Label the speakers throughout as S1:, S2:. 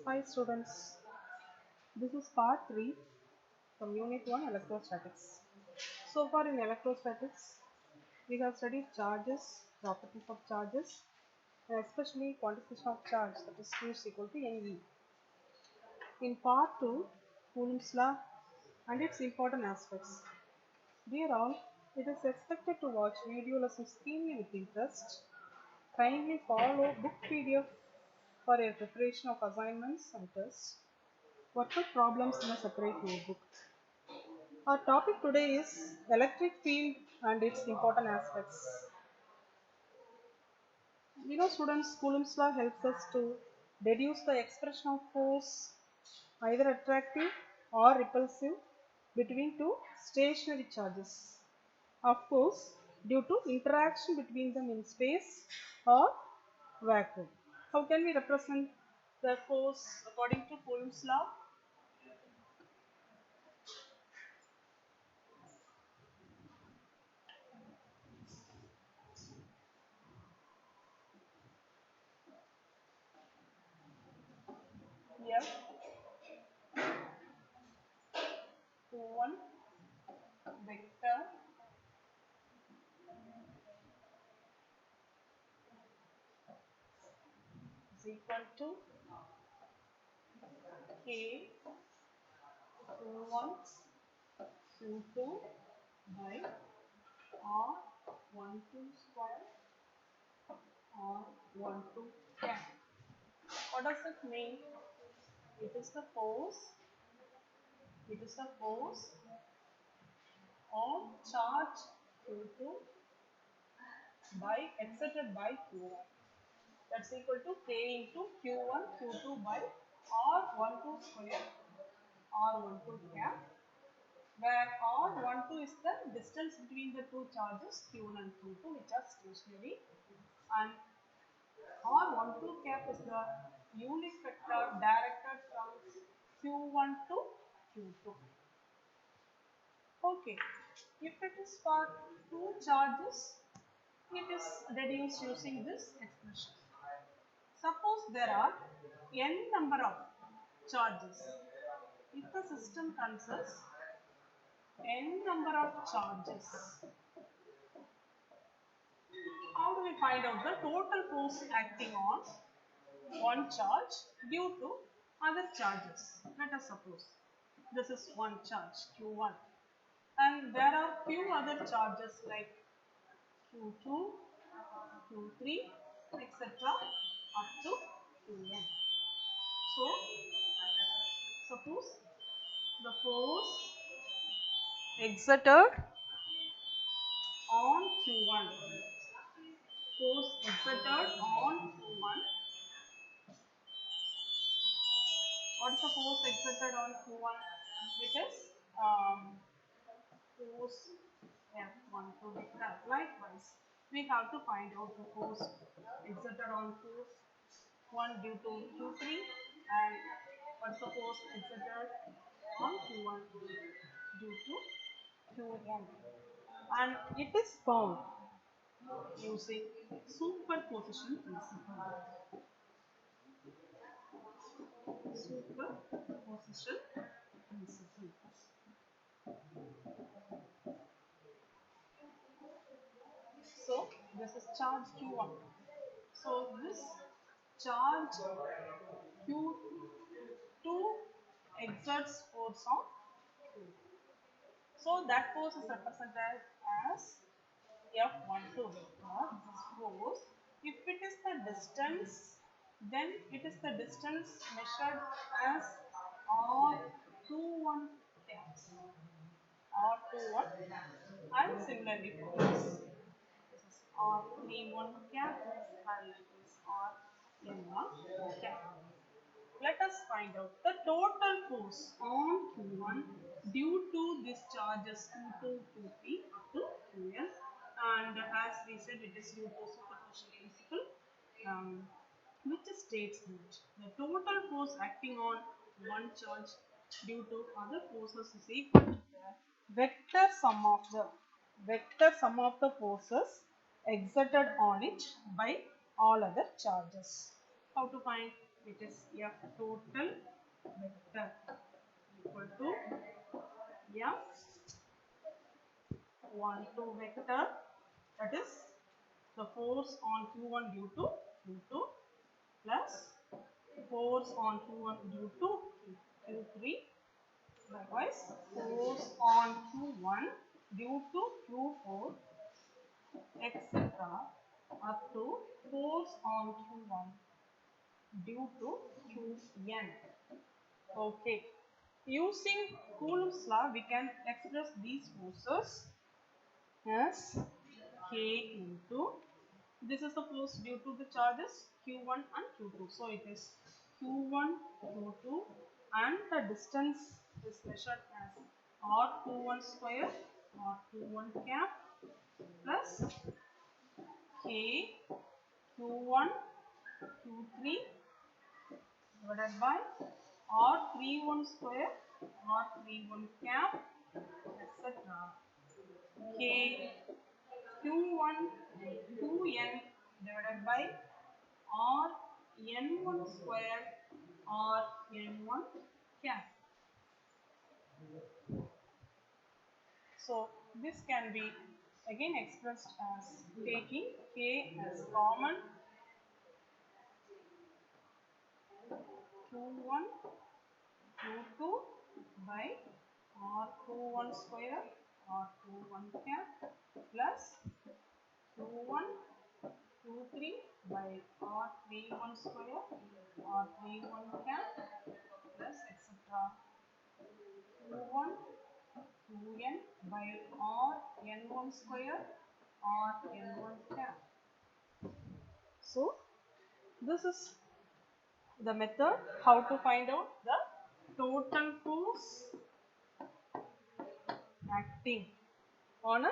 S1: Hi students, this is part 3 from Unit 1 Electrostatics. So far in electrostatics, we have studied charges, properties of charges, and especially quantification of charge, that is Q is equal to NE. In part 2, Coulomb's law and its important aspects. Dear all, it is expected to watch video lessons keenly with interest. Kindly follow book PDF for a preparation of assignments and tests. Work out problems in a separate notebook. Our topic today is electric field and its important aspects. Students, Coulomb's law helps us to deduce the expression of force, either attractive or repulsive, between two stationary charges. Of course, due to interaction between them in space or vacuum. How can we represent the force according to Coulomb's law? F 1 vector is equal to K Q1 Q2 by R12 square R12 cap. What does it mean? It is the force. It is the force of charge Q2 by exerted by Q1. That's equal to K into Q1 Q2 by R12 square R12 cap, where R12 is the distance between the two charges Q1 and Q2 which are stationary, and R12 cap is the unit vector directed from Q1 to Q2. Okay, if it is for two charges, it is deduced using this expression. Suppose there are n number of charges. If the system consists n number of charges, how do we find out the total force acting on one charge due to other charges? Let us suppose this is one charge Q1 and there are few other charges like Q2, Q3, etc. up to Qn. So, suppose the force exerted on Q1, force exerted on Q1. What is the force exerted on Q1? It is force F1 to vector. Likewise, we have to find out the force exerted on force 1 due to Q3 and what's the force exerted on Q1 due to Qn. And it is found using superposition principle. Superposition principle. So this is charge Q1. So this charge Q2 exerts force on Q. So that force is represented as F12 vector. This force, if it is the distance, then it is the distance measured as R21 caps. R21 and similarly for this is R31 cap and this is Rn1 cap. Let us find out the total force on Q1 due to these charges Q2, Q3 up to Qn, and as we said it is due to superposition principle, which states that the total force acting on one charge due to other forces is equal to the vector sum of the forces exerted on it by all other charges. How to find? It is F total vector equal to F 12 vector, that is the force on Q1 due to Q2 plus force on Q1 due to Q3, likewise force on Q1 due to Q4, etc. up to force on Q1 due to Qn. Okay. Using Coulomb's law, we can express these forces as K into, this is the force due to the charges Q1 and Q2. So it is Q1, Q2, and the distance is measured as R21 square, R21 cap plus K Q1, Q3 divided by R31 square, R31 cap, etc. K Q1 2n divided by R n1 square, R n1 cap. So this can be again expressed as taking K as common, Q1 Q2 by R21 square, R21 cap plus Q1 Q3 by R31 square, R31 cap plus etc. Q1 2n by Rn1 square, Rn1 cap. So this is the method how to find out the total force acting on a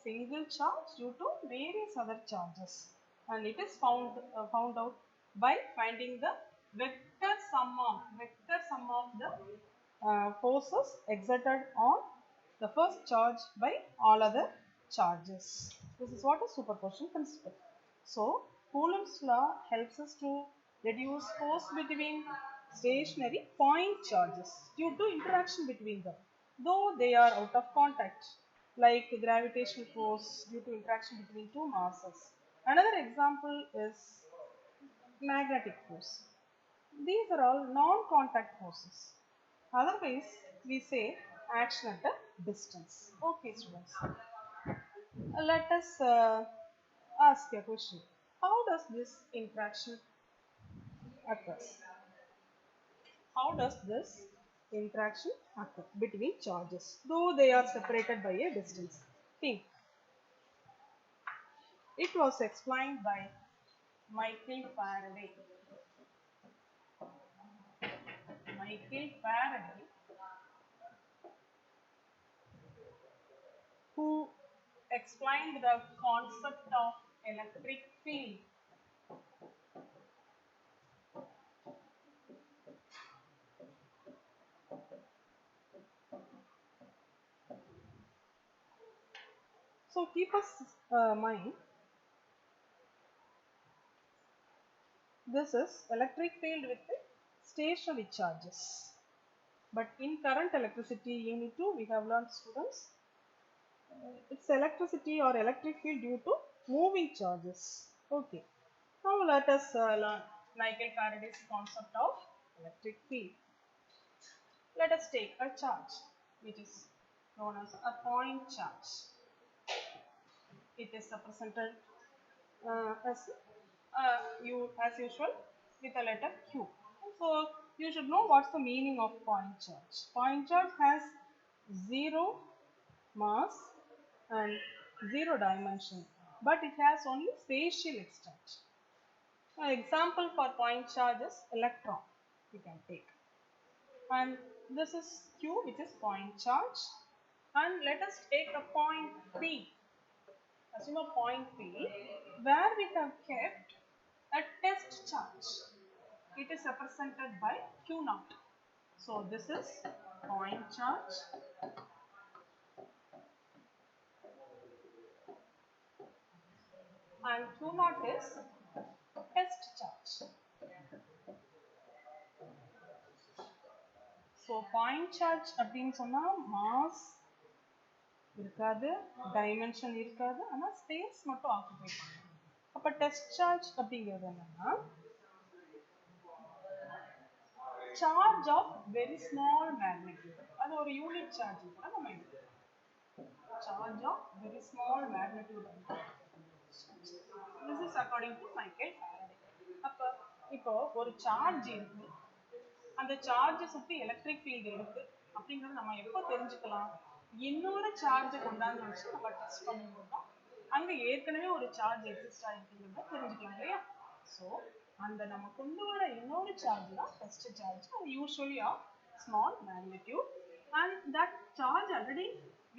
S1: single charge due to various other charges, and it is found out by finding the vector sum of the forces exerted on the first charge by all other charges. This is what a superposition principle. So Coulomb's law helps us to reduce force between stationary point charges due to interaction between them, though they are out of contact, like gravitational force due to interaction between two masses. Another example is magnetic force. These are all non-contact forces. Otherwise, we say action at a distance. Okay, students. Let us ask a question. How does this interaction occur? How does this interaction occur between charges, though they are separated by a distance? Think. It was explained by Michael Faraday. Michael Faraday, who explained the concept of electric field. So keep us mind, this is electric field with stationary charges. But in current electricity unit 2, we have learned, students, it's electricity or electric field due to moving charges. Okay. Now let us learn Michael Faraday's concept of electric field. Let us take a charge which is known as a point charge. It is represented as usual with a letter Q. So you should know what's the meaning of point charge. Point charge has zero mass and zero dimension, but it has only spatial extent. An example for point charge is electron we can take, and this is Q, which is point charge. And let us take a point P. Assume a point P where we have kept a test charge. It is represented by Q naught. So this is point charge, and Q naught is test charge. So point charge அப்படின்னு சொன்னா mass இருக்காது, dimension இருக்காது, ஆனா space மட்டும் occupy பண்ணும். அப்ப test charge அப்படிங்கிறது என்னன்னா charge of very small magnitude. அது ஒரு யூனிட் சார்ஜ் கூட நம்ம எடுத்துக்கலாம். Charge of very small magnitude. This is according to Michael Faraday. அப்ப இப்போ ஒரு சார்ஜ் இருக்கு, அந்த சார்ஜ் சுத்தி எலக்ட்ரிக் ஃபீல்ட் இருக்கு அப்படிங்கறது நம்ம எப்ப தெரிஞ்சுக்கலாம்? இன்னொரு சார்ஜ் கொண்டாந்து வச்சு நம்ம டெஸ்ட் பண்ணும்போது தான் அங்க ஏற்கனவே ஒரு சார்ஜ் எக்ஸிஸ்ட் ஆகிருக்குங்கிறத தெரிஞ்சுக்கலாம் இல்லையா? ஸோ அந்த நம்ம கொண்டு வர இன்னொரு சார்ஜ் தான் டெஸ்ட் சார்ஜ். அது usually of small magnitude and that charge already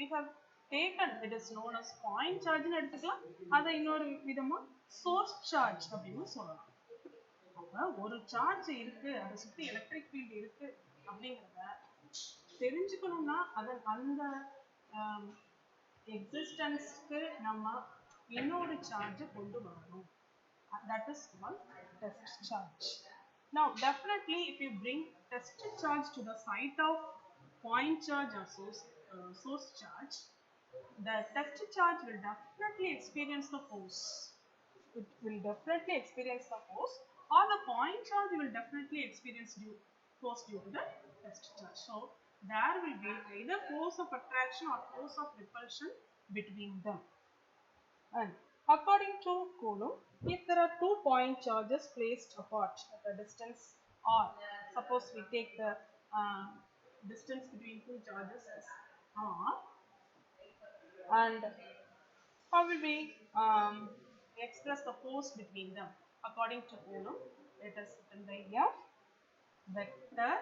S1: we have taken, it is known as point charge னு எடுத்துக்கலாம். அதை இன்னொரு விதமா source charge அப்படின்னு சொல்லலாம். அப்ப ஒரு சார்ஜ் இருக்கு, அதை சுத்தி எலக்ட்ரிக் ஃபீல்ட் இருக்கு அப்படிங்கறத தெரிஞ்சுக்கணும்னா அதன் அந்த எக்ஸிஸ்டன்ஸ்க்கு நம்ம இன்னொரு சார்ஜ் கொண்டு வரணும். That is called test charge. Now definitely if you bring test charge to the site of point charge or source charge, the test charge will definitely experience the force. It will definitely experience the force, or the point charge will definitely experience force due to the test charge. So there will be either force of attraction or force of repulsion between them. And according to Coulomb, if there are 2 point charges placed apart at a distance r, suppose we take the distance between 2 charges as r, and how will we express the force between them? According to Coulomb, it is written by F vector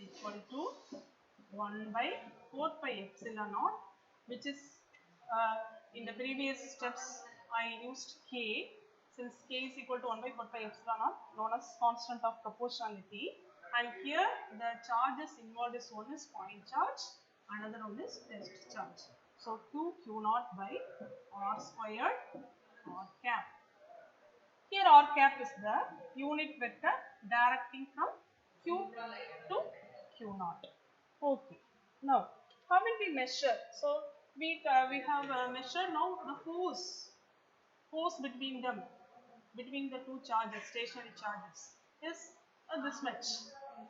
S1: is equal to 1 by 4 pi epsilon naught, which is in the previous steps I used K, since K is equal to 1 by 4 pi epsilon naught, known as constant of proportionality. And here the charges involved is one is point charge, another one is test charge. So 2q naught by r squared r cap. Here r cap is the unit vector directing from q to q naught. Okay. Now how will we measure? So we have measured now the force between them, between the two charges, stationary charges, is this much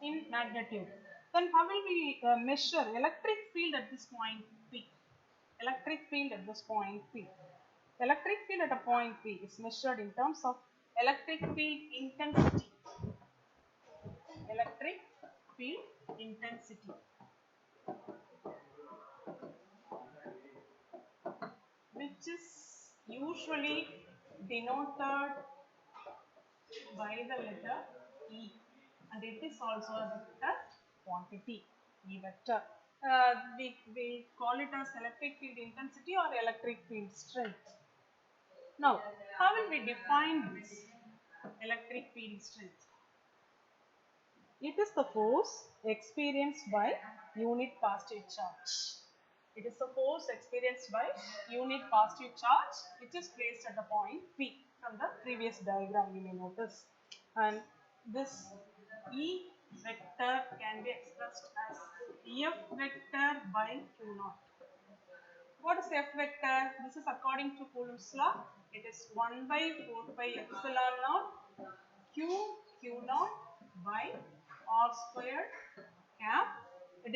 S1: in magnitude. Then how will we measure electric field at this point P? Electric field at this point P. Electric field at a point P is measured in terms of electric field intensity. Electric field intensity, which is usually denoted by the letter E, and it is also a vector quantity, E vector. We call it as electric field intensity or electric field strength. Now how will we define this electric field strength? It is the force experienced by unit positive charge. It is the force experienced by unit positive charge which is placed at the point P. From the previous diagram you may notice. And this E vector can be expressed as F vector by Q naught. What is F vector? This is according to Coulomb's law. It is 1 by 4 pi epsilon naught Q naught by r squared cap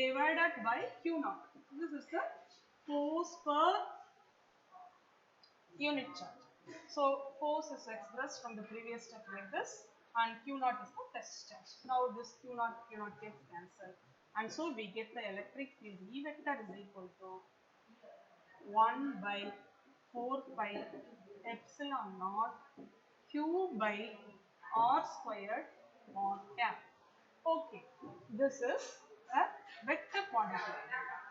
S1: divided by Q naught. This is the force per unit charge. So force is expressed from the previous step like this, and Q naught is the test charge. Now this Q naught gets cancelled, and so we get the electric field E vector is equal to 1 by 4 pi epsilon naught Q by r squared r cap. Okay, this is a vector quantity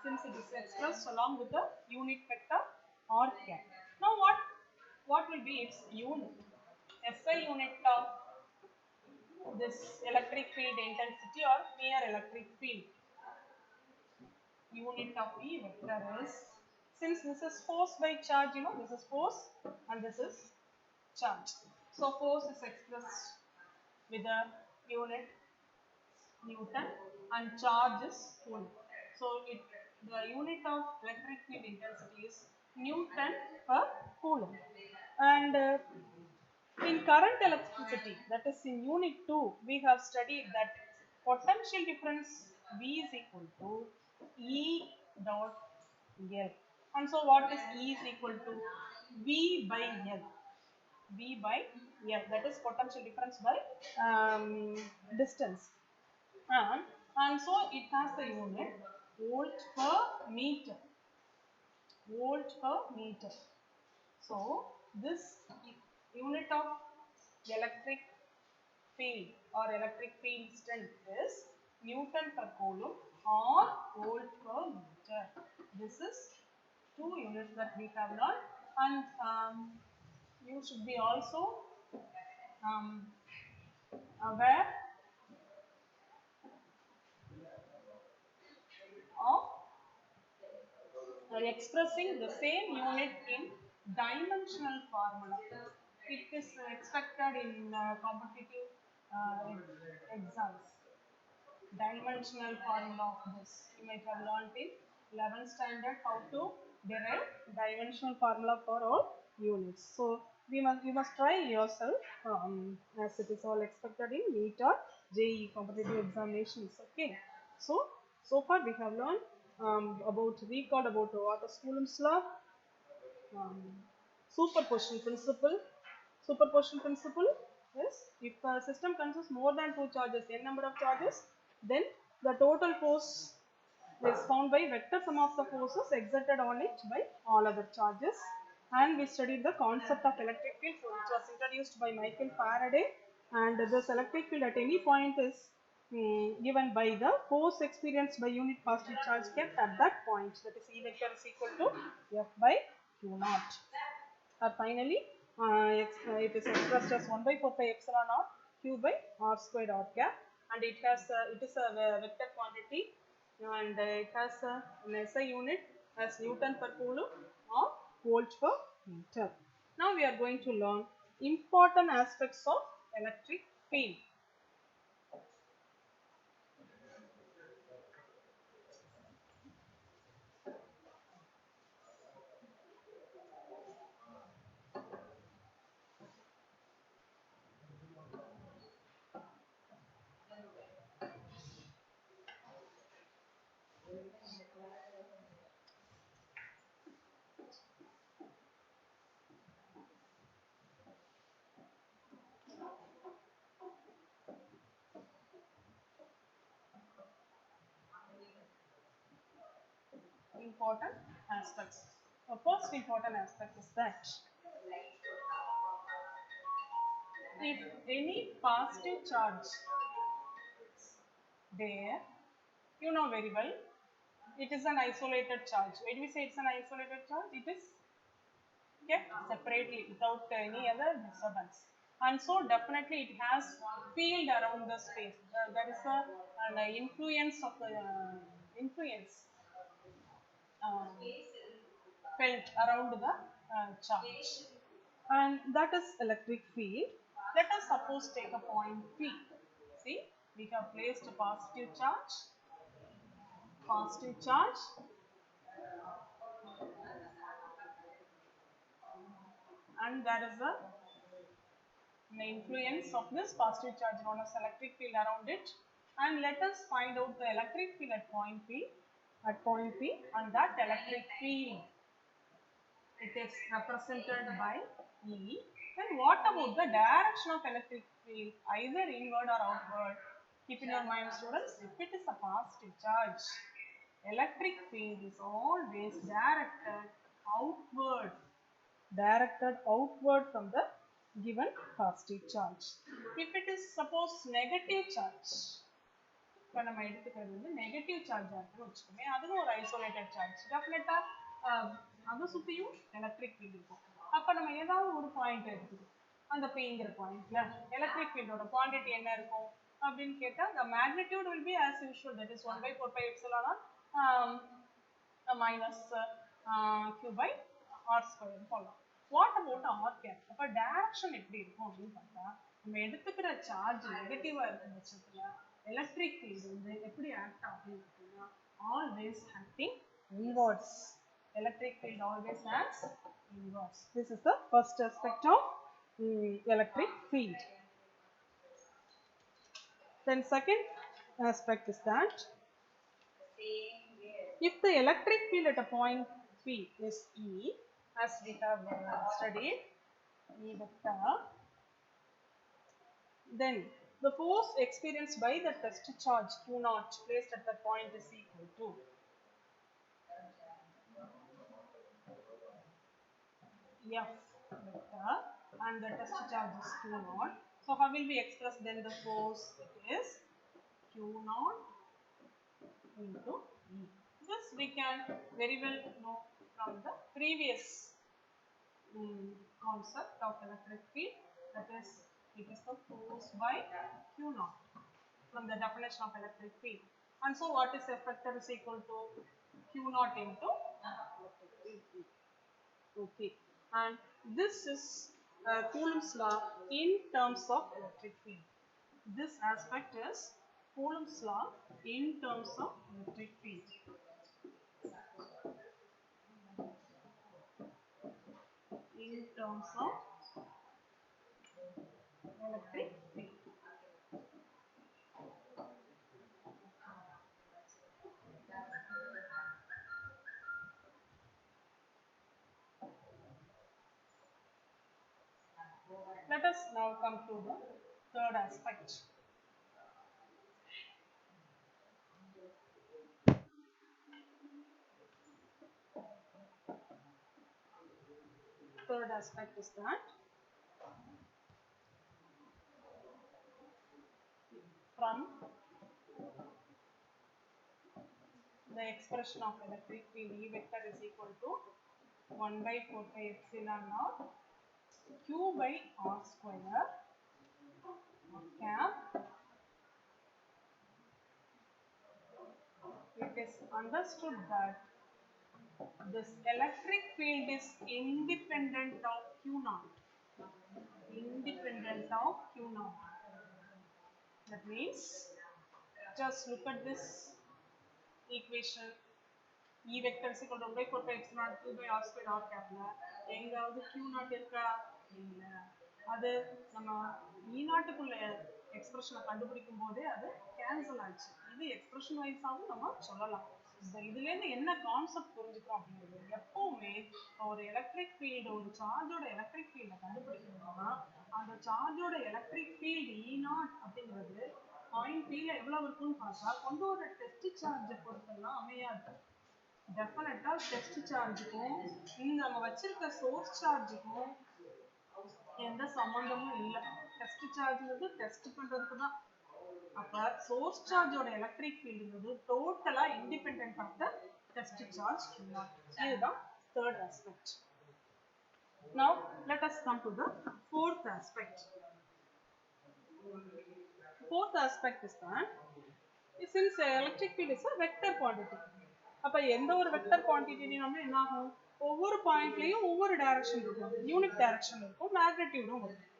S1: since it is expressed along with the unit vector r cap. Now what will be its unit? SI unit of this electric field intensity or mere electric field. Unit of E vector is, since this is force by charge, this is force and this is charge. So force is expressed with the unit Newton and charge is Coulomb. So the unit of electric field intensity is Newton per Coulomb. And in current electricity, that is in unit 2, we have studied that potential difference V is equal to E dot L. And so what is E is equal to V by L. V by L, that is potential difference by distance. And so it has the unit volt per meter. Volt per meter. So this unit of electric field or electric field strength is Newton per Coulomb or volt per meter. This is two units that we have learned, and you should be also aware of expressing the same unit in dimensional formula. It is expected in competitive exams. Dimensional formula of this. You might have learned in 11th standard how to derive dimensional formula for all units. So you must try yourself as it is all expected in NEET or JEE competitive examinations. Okay. So far we have learned recalled about what is Coulomb's law, um, superposition principle. Superposition principle is if a system consists more than two charges, n number of charges, then the total force is found by vector sum of the forces exerted on it by all other charges. And we studied the concept of electric field, which was introduced by Michael Faraday. And this electric field at any point is given by the force experienced by unit positive charge kept at that point, that is E vector is equal to F by Q naught. Finally, it is expressed as 1 by 4 pi epsilon naught Q by R squared R cap, and it is a vector quantity, and it has an SI unit as Newton per Coulomb or volt per meter. Now we are going to learn important aspects of electric field. Important aspects. The first important aspect is that if any positive charge there, you know very well, it is an isolated charge. When we say it's an isolated charge, it is kept separately without any other disturbance, and so definitely it has field around the space. There is an influence of the influence um, felt around the charge, and that is electric field. Let us suppose take a point P. See, we have placed a positive charge, and there is the influence of this positive charge known as electric field around it. And let us find out the electric field at point P. And that electric field, it is represented by E. Then what about the direction of electric field, either inward or outward? Keep in your mind, students, if it is a positive charge, electric field is always outward directed outward from the given positive charge. If it is suppose negative charge, இப்போ நம்ம எடுத்துக்கிறது வந்து negative சார்ஜா இருக்குன்னு வச்சுக்கோமே, அதுவும் ஒரு isolated charge, டெஃபினட்டா அதை சுற்றியும் எலக்ட்ரிக் ஃபீல்டு இருக்கும். அப்போ நம்ம ஏதாவது ஒரு பாயிண்ட் எடுத்துக்கணும், அந்த பிங்கிற பாயிண்ட்ல எலக்ட்ரிக் ஃபீல்டோட குவான்டிட்டி என்ன இருக்கும் அப்படின்னு கேட்டால், the magnitude will be as usual, that is 1 by 4 pi epsilon minus q by r square போடலாம். What about R cap? அப்போ டைரக்ஷன் எப்படி இருக்கும் அப்படின்னு பார்த்தா, நம்ம எடுத்துக்கிற சார்ஜ் நெகட்டிவா இருக்கும் பட்சத்துல எலக்ட்ரிக் ஃபீல்டு வந்து எப்படி ஆக்ட் ஆகும் அப்படின்னா always acting inwards. Electric field always acts inverse. This is the first aspect of electric field. Then second aspect is that if the electric field at a point P is E, as we have studied, E vector, then the force experienced by the test charge Q naught placed at that point is equal to F vector and the test charge is Q naught. So how will we express then the force? It is Q naught into E. This we can very well know from the previous concept of electric field, that is it is the force by Q naught from the definition of electric field. And so what is F vector is equal to Q naught into electric field. Okay, and this is Coulomb's law in terms of electric field. This aspect is Coulomb's law in terms of electric field. In terms of electric field. Let us now come to the third aspect. Third aspect is that from the expression of electric field E vector is equal to 1 by 4 pi epsilon naught Q by R square cap. It is understood that this electric field is independent of Q naught. Independent of Q naught. That means just look at this equation. E vector is equal to 1 by 4 pi epsilon naught Q by R square R cap ல எங்காவது Q naught இருக்கா? இல்ல. அது நம்ம E naught குள்ள எக்ஸ்பிரஷனை கண்டுபிடிக்கும் போதே அது கேன்சல் ஆச்சு. இது எக்ஸ்பிரஷன் வைஸாவும் நம்ம சொல்லலாம். இதுல இருந்து என்ன கான்செப்ட் புரிஞ்சுக்கிறோம் அப்படிங்கிறது, எப்பவுமே ஒரு எலக்ட்ரிக் ஃபீல்டு, ஒரு சார்ஜோட எலக்ட்ரிக் ஃபீல்டை கண்டுபிடிக்கணும்னா அந்த சார்ஜோட எலக்ட்ரிக் ஃபீல்டு E naught அப்படிங்கிறது பாயிண்ட் Pல எவ்வளவு இருக்குன்னு பார்த்தா கொண்டு வர டெஸ்ட் சார்ஜை பொறுத்தெல்லாம் அமையாது. டெஃபினட்டா டெஸ்ட் சார்ஜுக்கும் நம்ம வச்சிருக்க சோர்ஸ் சார்ஜுக்கும் எந்த சம்பந்தமும் இல்லை. டெஸ்ட் சார்ஜ்ங்கிறது டெஸ்ட் பண்றதுக்கு தான். அப்ப சோர்ஸ் சார்ஜோட எலக்ட்ரிக் ஃபீல்டுங்கிறது டோட்டலா independent of the test charge Q naught. இதுதான் third aspect. Now let us come to the fourth aspect. Fourth aspect is that since electric field is a vector quantity, அப்ப எந்த ஒரு வெக்டர் குவான்டிட்டினாலும் என்ன ஆகும், ஒவ்வொரு பாயிண்ட்லயும் ஒவ்வொரு டைரக்ஷன் இருக்கும், யூனிக் டைரக்ஷன் இருக்கும், மேக்னிடியூடும் இருக்கும்.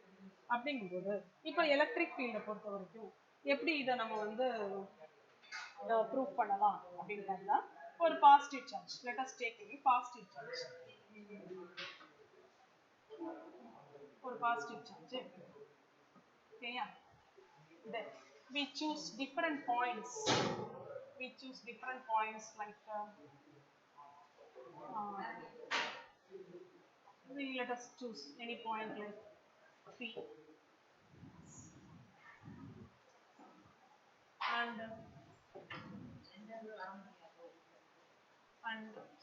S1: அப்படிங்கும்போது இப்ப எலக்ட்ரிக் ஃபீல்டை பொறுத்த வரைக்கும் எப்படி இதை நம்ம வந்து ப்ரூவ் பண்ணலாம் அப்படின்னு பார்த்தா, ஒரு positive charge, let us take a positive charge. ஒரு பாசிட்டிவ் சார்ஜ் ஓகேயா. Then we choose different points. We choose different points like let us choose any point like P and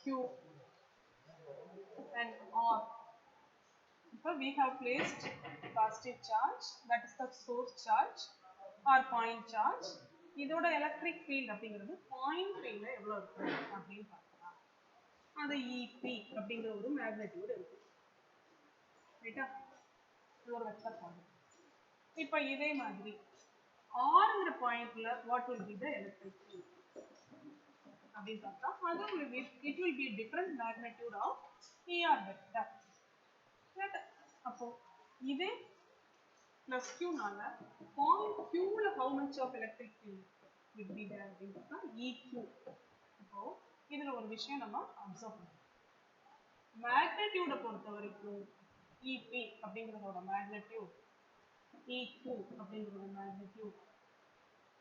S1: Q and R. So we have placed positive charge, that is the source charge or point charge. இதோட electric field அப்படிங்கிறது point Pல எவ்வளவு இருக்கு அப்படின்னு பார்க்கலாம். அது EP அப்படிங்கிற ஒரு magnitude இருக்கு. ரைட்டா, இது ஒரு வெக்டர் பாயிண்ட். இப்போ இதே மாதிரி ஆர்ங்கிற பாயிண்ட்ல what will be the electric field அப்படின்னு பார்த்தா, அது it will be different magnitude of ER vector. So இதே plus q நால point q ல how much of electric field will be there அப்படின்னா eq. இப்போ இதுல ஒரு விஷயம் நம்ம அப்சர்வ் பண்ணணும். மேக்னிடியூட பொறுத்த வரைக்கும் EP அப்படிங்கறதோட மேக்னிடியூட், EQ அப்படிங்கறதோட மேக்னிடியூட்,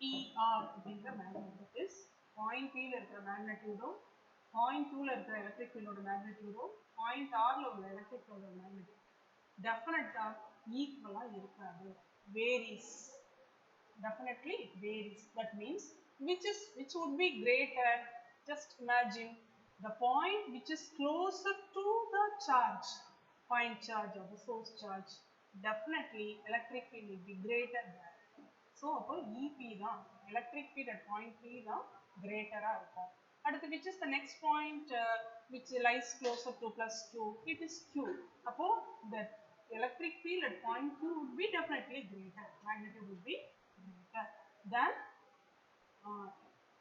S1: ER அப்படிங்கிற மேக்னிடியூட் இஸ் பாயிண்ட் P ல இருக்கிற மேக்னிடியூடும் பாயிண்ட் 2 ல இருக்கிற எலக்ட்ரிக் ஃபீல்டோட மேக்னிடியூடும் பாயிண்ட் R ல உள்ள எலக்ட்ரிக் ஃபீல்டோட மேக்னிடியூட் டெஃபினட்டா ஈக்குவலா இருக்காது. Varies, definitely it varies. That means which would be greater. Just imagine the point which is closer to the charge, point charge or the source charge, definitely electric field will be greater there. So அப்போ EP தான் electric field at point P தான் greater ஆ இருக்கும். அடுத்து which is the next point which lies closer to plus Q, it is Q. அப்போ the electric field at point Q would be definitely greater, magnitude would be greater than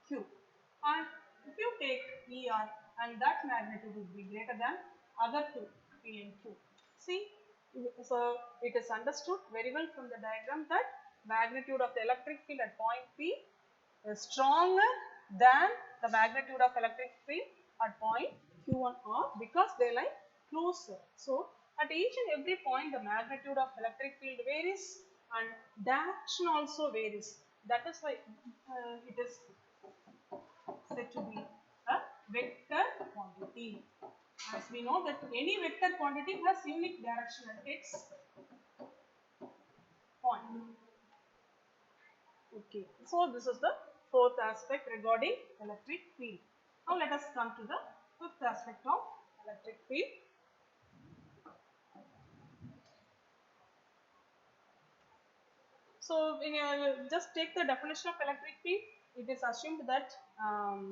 S1: Q. And if you take ER and that magnitude would be greater than other two, P and Q. See, so it is understood very well from the diagram that magnitude of the electric field at point P is stronger than the magnitude of electric field at point Q and R because they lie closer. So at each and every point the magnitude of electric field varies and direction also varies. That is why it is said to be a vector quantity. As we know that any vector quantity has unique direction at its point. Okay, so this is the fourth aspect regarding electric field. Now let us come to the fifth aspect of electric field. So when you just take the definition of electric field, it is assumed that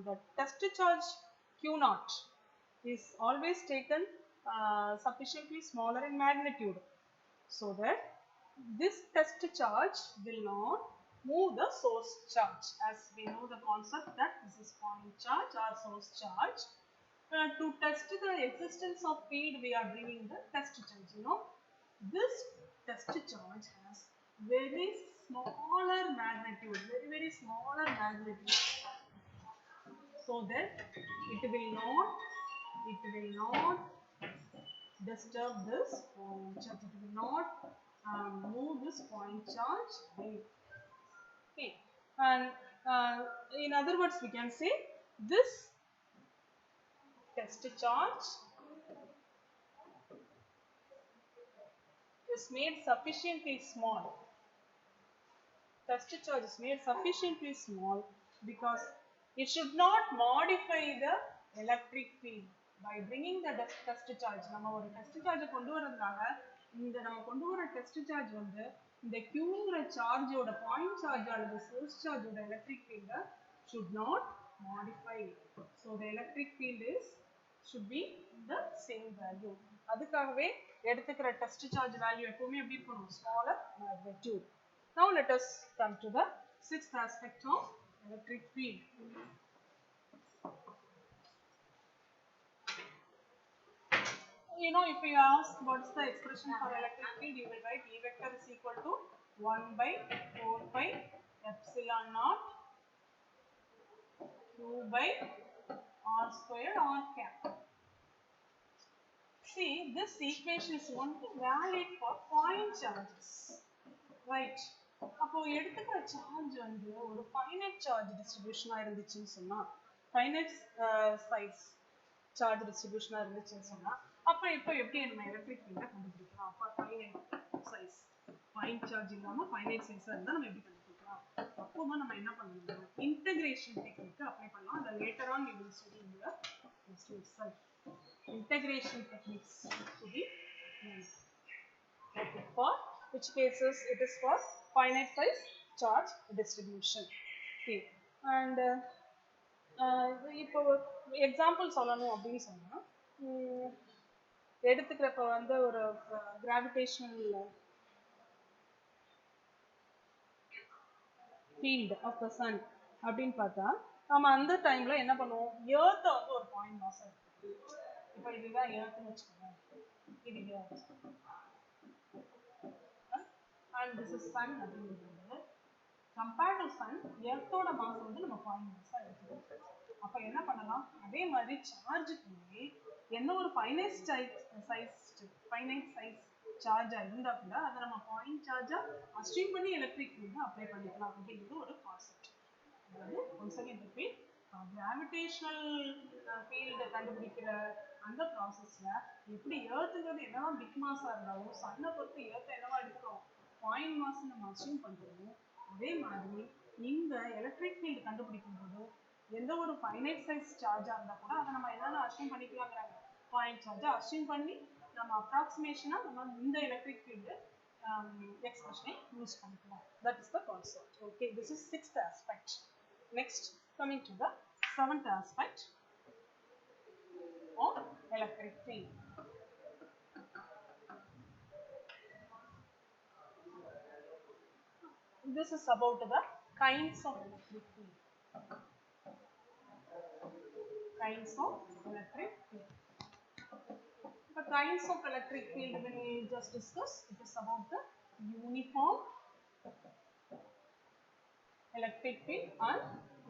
S1: the test charge Q naught is always taken sufficiently smaller in magnitude, so that this test charge will not move the source charge. As we know the concept that this is point charge or source charge. To test the existence of field, we are bringing the test charge. You know, this test charge has very smaller magnitude, very smaller magnitude, so that it will not disturb this point charge. It will not move this point charge away. Okay, and in other words, we can say this test charge is made sufficiently small. Test charge is made sufficiently small because it should not modify the electric field. By bringing the test charge, நம்ம ஒரு test charge கொண்டு வரதுனால இந்த நம்ம கொண்டு வர test charge வந்து இந்த Qங்கற சார்ஜோட பாயிண்ட் சார்ஜ் அல்லது சோர்ஸ் சார்ஜோட electric field should not modify. So the electric field should be the same value. அதுக்காகவே எடுத்துக்கிற test charge value எப்பவுமே எப்படி இருக்கணும், smaller magnitude. Now let us come to the sixth aspect of electric field. You know, if you ask what's the expression for electric field, you will write E vector is equal to 1 by 4 pi epsilon naught Q by R squared R cap. See, this equation is only valid for point charges, right? அப்போ எடுத்துக்கிற charge வந்து ஒரு finite charge டிஸ்ட்ரிபியூஷனா இருந்துச்சுன்னு சொன்னா, finite size charge டிஸ்ட்ரிபியூஷனா இருந்துச்சுன்னு சொன்னா, அப்ப இப்போ எப்படி நம்ம எலக்ட்ரிக் ஃபீல்ட கண்டுபிடிக்கலாம்? அப்ப ஃபைனைட் சைஸ், பாயிண்ட் சார்ஜ் இல்லாம ஃபைனைட் சைஸா இருந்தா நம்ம எப்படி கண்டுபிடிக்கலாம்? அப்போதான் நம்ம என்ன பண்ணணும், இன்டகிரேஷன் டெக்னிக் அப்ளை பண்ணலாம். அதை later on you will study in your test itself. Integration techniques to be used. Okay, for which cases it is for finite size charge distribution. Okay, and இப்போ எக்ஸாம்பிள் சொல்லணும் அப்படின்னு சொன்னா, எடுத்துக்கிறப்ப வந்து ஒரு gravitational field of the sun அப்படின்னு பார்த்தா, நம்ம அந்த டைம்ல என்ன பண்ணுவோம், எர்த் வந்து ஒரு பாயிண்ட் மாஸ் இருக்கு. இப்போ இதுதான் எர்த்னு வச்சுக்கோங்க, இது earth. and this is sun அப்படிங்கிறது கம்பேர்ட் டு சன் எர்த்தோட மாஸ் வந்து நம்ம பாயிண்ட் மாஸாக எடுத்துக்கணும். அப்போ என்ன பண்ணலாம், அதே மாதிரி சார்ஜுக்குமே என்ன ஒரு ஃபைனைட் சைஸ் சார்ஜாக இருந்தால் கூட அதை நம்ம பாயிண்ட் சார்ஜாக அஸ்யூம் பண்ணி எலக்ட்ரிக் ஃபீல்டு அப்ளை பண்ணிக்கலாம் அப்படிங்கிறது ஒரு கான்செப்ட். அதாவது once again repeat, gravitational field கண்டுபிடிக்கிற அந்த ப்ராசஸில் எப்படி ஏர்த்துங்கிறது என்னதான் பிக் மாஸாக இருந்தாலும் சன்னை பொறுத்து ஏர்த்தை என்னவா எடுக்கிறோம் பாயிண்ட் மாஸ் நம்ம அஸ்யூம் பண்ணுறோம். அதே மாதிரி இந்த எலக்ட்ரிக் ஃபீல்டு கண்டுபிடிக்கும் போது எந்த ஒரு ஃபைனைட் சைஸ் சார்ஜாக இருந்தால் கூட அதை நம்ம என்னென்ன அஸ்யூம் பண்ணிக்கலாங்கிறாங்க பாயிண்ட் சார்ஜை அஸ்யூம் பண்ணி நம்ம அப்ராக்சிமேஷனாக நம்ம இந்த எலக்ட்ரிக் ஃபீல்டு expression use பண்ணிக்கலாம். That is the concept. Okay, this is sixth aspect. Next, coming to the seventh aspect of electric field. This is about the kinds of electric field. Kinds of electric field. The kinds of electric field when we just discussed, it is about the uniform electric field and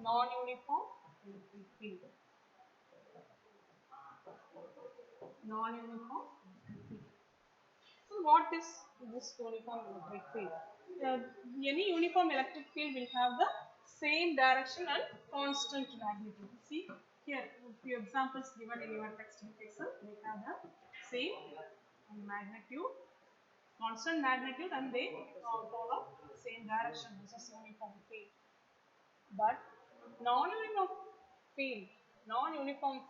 S1: non-uniform electric field. Non-uniform electric field. So what is this uniform electric field? Any uniform electric field will have the same direction and constant magnitude. See here, a few examples given in your textbook itself. They have the same magnitude, constant magnitude, and they follow same direction. This is uniform field. But non-uniform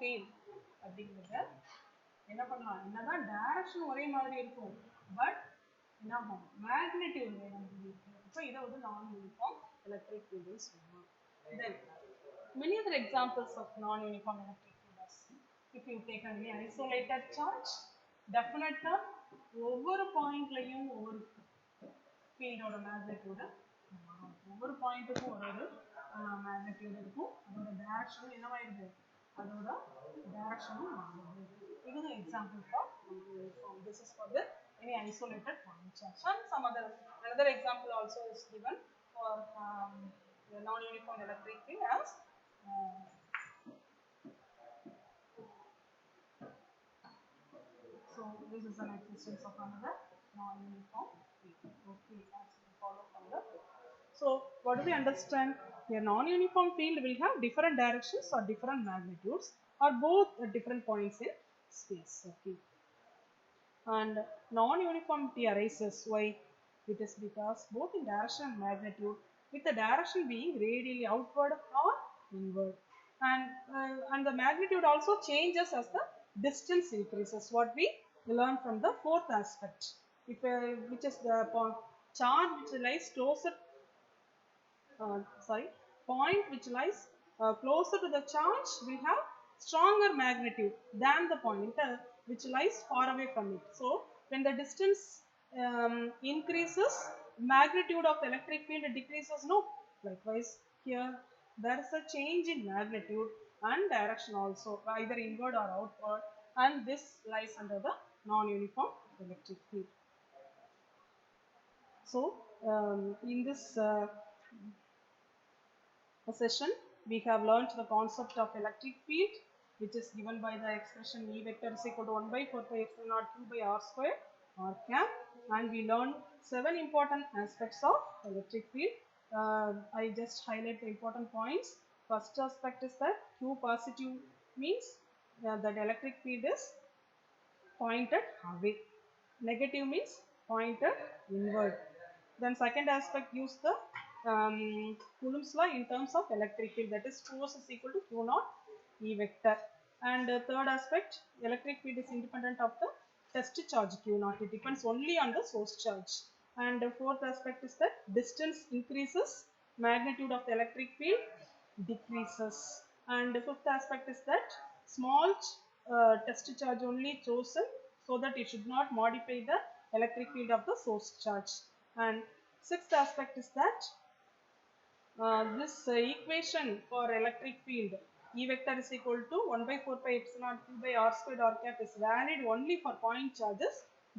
S1: field அப்படிங்கிறது என்ன பண்ணலாம், என்னதான் direction ஒரே மாதிரி இருக்கும் but என்ன ஆகும் magnitude வேற மாதிரி இருக்கும். ஸோ இதை வந்து non-uniform electric field சொல்லலாம். Then many other examples of non-uniform electric field. If you take an isolated charge, definitely ஒவ்வொரு பாயிண்ட்லயும் ஒவ்வொரு ஃபீல்டோட மேக்னிடியூட ஒவ்வொரு பாயிண்ட்டுக்கும் ஒரு மேக்னிடியூட் இருக்கும். அதோட டைரக்ஷனும் என்னவாயிருது, அதோட டைரக்ஷனும் மாறுது. இது example for non-uniform. This is for the any isolated point charge. And some another example also is given for the non-uniform electric field as so this is an existence of another non-uniform field. Okay, as we follow from the. So what do we understand? A non-uniform field will have different directions or different magnitudes or both at different points in space. Okay. And non-uniformity arises. Why? It is because both in direction and magnitude, with the direction being radially outward or inward, and the magnitude also changes as the distance increases. What we learn from the fourth aspect, which is the charge which lies closer. Point which lies closer to the charge will have stronger magnitude than the point which lies far away from it. So when the distance increases, magnitude of the electric field decreases. No, likewise here there is a change in magnitude and direction also, either inward or outward, and this lies under the non-uniform electric field. So in this session we have learnt the concept of electric field, which is given by the expression E vector is equal to 1 by 4 pi epsilon naught q by r square r cap, and we learned 7 important aspects of electric field. I just highlight the important points. First aspect is that q positive means that electric field is pointed away. Negative means pointed inward. Then second aspect use the Coulomb's law in terms of electric field, that is force is equal to q naught E vector. And third aspect, electric field is independent of the test charge q naught. It depends only on the source charge. And fourth aspect is that distance increases, magnitude of the electric field decreases. And fifth aspect is that small test charge only chosen so that it should not modify the electric field of the source charge. And sixth aspect is that this equation for electric field E vector is equal to 1 by 4 pi epsilon q by r squared r cap is valid only for point charges.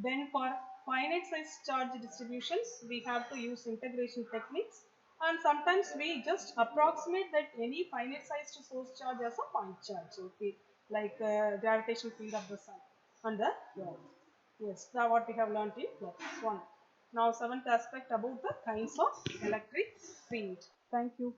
S1: Then for finite size charge distributions, we have to use integration techniques, and sometimes we just approximate that any finite sized source charge as a point charge, okay, like gravitational field of the sun and the earth. Yes, now what we have learnt in class 1. Now seventh aspect about the kinds of electric field. Thank you.